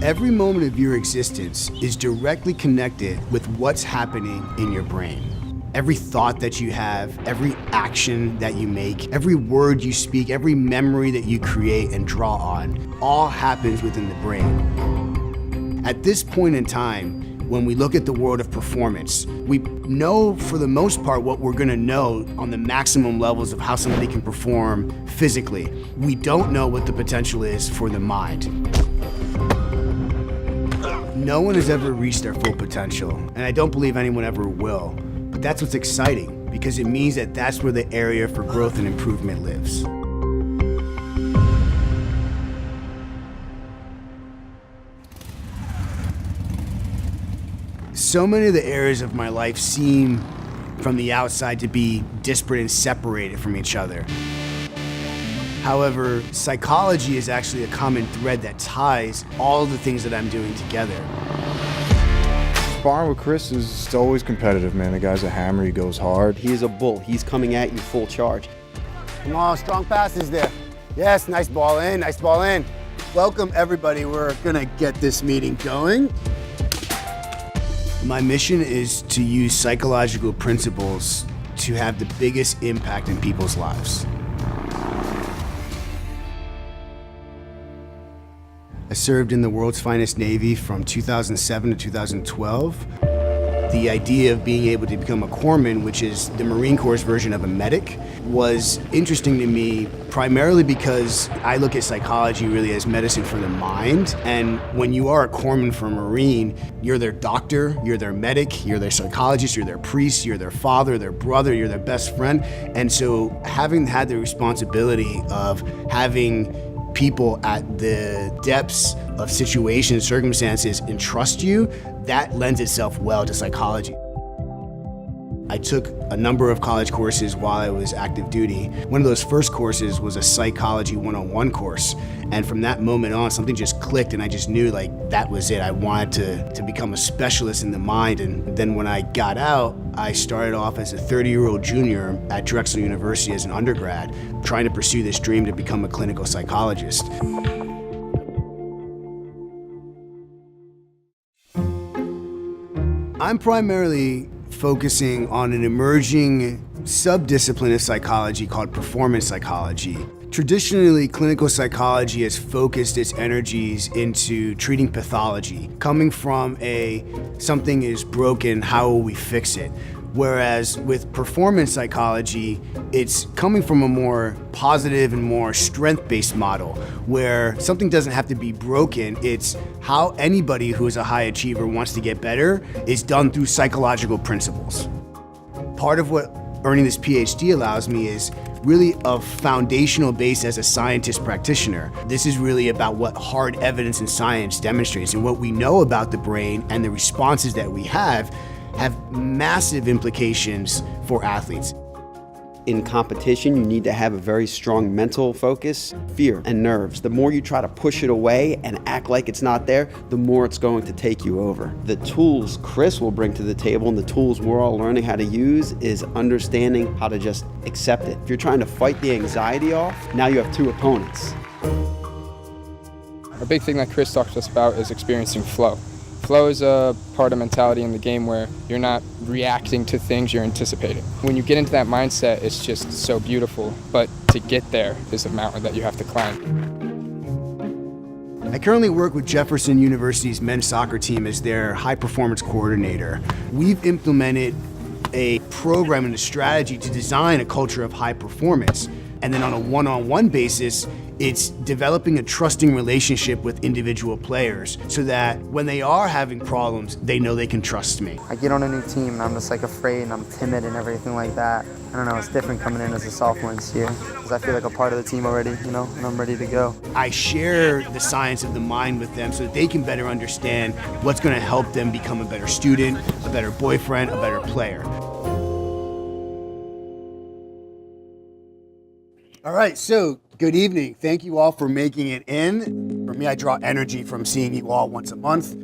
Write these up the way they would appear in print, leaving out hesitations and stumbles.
Every moment of your existence is directly connected with what's happening in your brain. Every thought that you have, every action that you make, every word you speak, every memory that you create and draw on, all happens within the brain. At this point in time, when we look at the world of performance, we know for the most part what we're gonna know on the maximum levels of how somebody can perform physically. We don't know what the potential is for the mind. No one has ever reached their full potential, and I don't believe anyone ever will. But that's what's exciting, because it means that that's where the area for growth and improvement lives. So many of the areas of my life seem from the outside to be disparate and separated from each other. However, psychology is actually a common thread that ties all the things that I'm doing together. Sparring with Chris is always competitive, man. The guy's a hammer, he goes hard. He's a bull, he's coming at you full charge. Come on, strong passes there. Yes, nice ball in, nice ball in. Welcome everybody, we're gonna get this meeting going. My mission is to use psychological principles to have the biggest impact in people's lives. I served in the world's finest Navy from 2007 to 2012. The idea of being able to become a corpsman, which is the Marine Corps' version of a medic, was interesting to me primarily because I look at psychology really as medicine for the mind. And when you are a corpsman for a Marine, you're their doctor, you're their medic, you're their psychologist, you're their priest, you're their father, their brother, you're their best friend. And so having had the responsibility of having people at the depths of situations, circumstances entrust you, that lends itself well to psychology. I took a number of college courses while I was active duty. One of those first courses was a Psychology 101 course. And from that moment on, something just clicked and I just knew like that was it. I wanted to become a specialist in the mind. And then when I got out, I started off as a 30-year-old junior at Drexel University as an undergrad, trying to pursue this dream to become a clinical psychologist. I'm primarily focusing on an emerging subdiscipline of psychology called performance psychology. Traditionally, clinical psychology has focused its energies into treating pathology, coming from something is broken, how will we fix it? Whereas with performance psychology, it's coming from a more positive and more strength-based model where something doesn't have to be broken. It's how anybody who is a high achiever wants to get better is done through psychological principles. Part of what earning this PhD allows me is really a foundational base as a scientist practitioner. This is really about what hard evidence in science demonstrates, and what we know about the brain and the responses that we have massive implications for athletes. In competition, you need to have a very strong mental focus, fear, and nerves. The more you try to push it away and act like it's not there, the more it's going to take you over. The tools Chris will bring to the table and the tools we're all learning how to use is understanding how to just accept it. If you're trying to fight the anxiety off, now you have two opponents. A big thing that Chris talked to us about is experiencing flow. Flow is a part of mentality in the game where you're not reacting to things, you're anticipating. When you get into that mindset, it's just so beautiful, but to get there is a mountain that you have to climb. I currently work with Jefferson University's men's soccer team as their high performance coordinator. We've implemented a program and a strategy to design a culture of high performance. And then on a one-on-one basis, it's developing a trusting relationship with individual players so that when they are having problems, they know they can trust me. I get on a new team and I'm just like afraid and I'm timid and everything like that. I don't know, it's different coming in as a sophomore this year because I feel like a part of the team already, and I'm ready to go. I share the science of the mind with them so that they can better understand what's going to help them become a better student, a better boyfriend, a better player. All right, so good evening. Thank you all for making it in. For me, I draw energy from seeing you all once a month.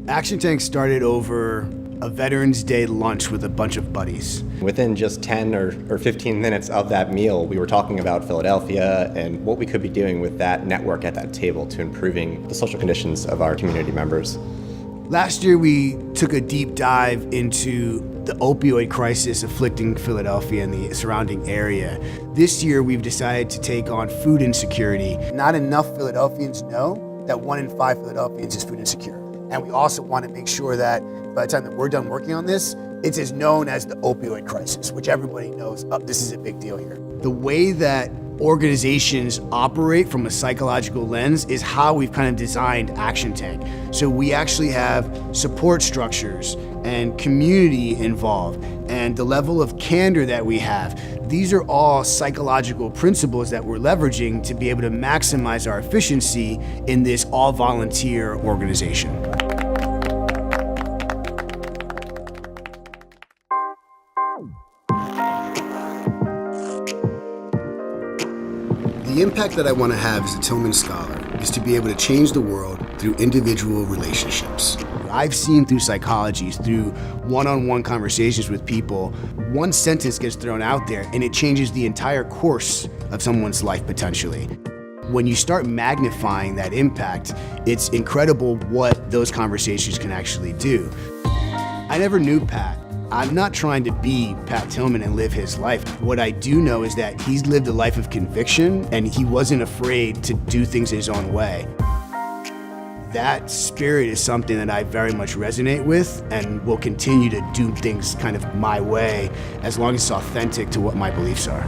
Action Tank started over a Veterans Day lunch with a bunch of buddies. Within just 10 or 15 minutes of that meal, we were talking about Philadelphia and what we could be doing with that network at that table to improving the social conditions of our community members. Last year, we took a deep dive into the opioid crisis afflicting Philadelphia and the surrounding area. This year, we've decided to take on food insecurity. Not enough Philadelphians know that 1 in 5 Philadelphians is food insecure. And we also want to make sure that by the time that we're done working on this, it's as known as the opioid crisis, which everybody knows, this is a big deal here. The way that organizations operate from a psychological lens is how we've kind of designed Action Tank. So we actually have support structures and community involved, and the level of candor that we have. These are all psychological principles that we're leveraging to be able to maximize our efficiency in this all-volunteer organization. The impact that I want to have as a Tillman Scholar is to be able to change the world through individual relationships. I've seen through psychology, through one-on-one conversations with people, one sentence gets thrown out there and it changes the entire course of someone's life potentially. When you start magnifying that impact, it's incredible what those conversations can actually do. I never knew Pat. I'm not trying to be Pat Tillman and live his life. What I do know is that he's lived a life of conviction and he wasn't afraid to do things his own way. That spirit is something that I very much resonate with and will continue to do things kind of my way as long as it's authentic to what my beliefs are.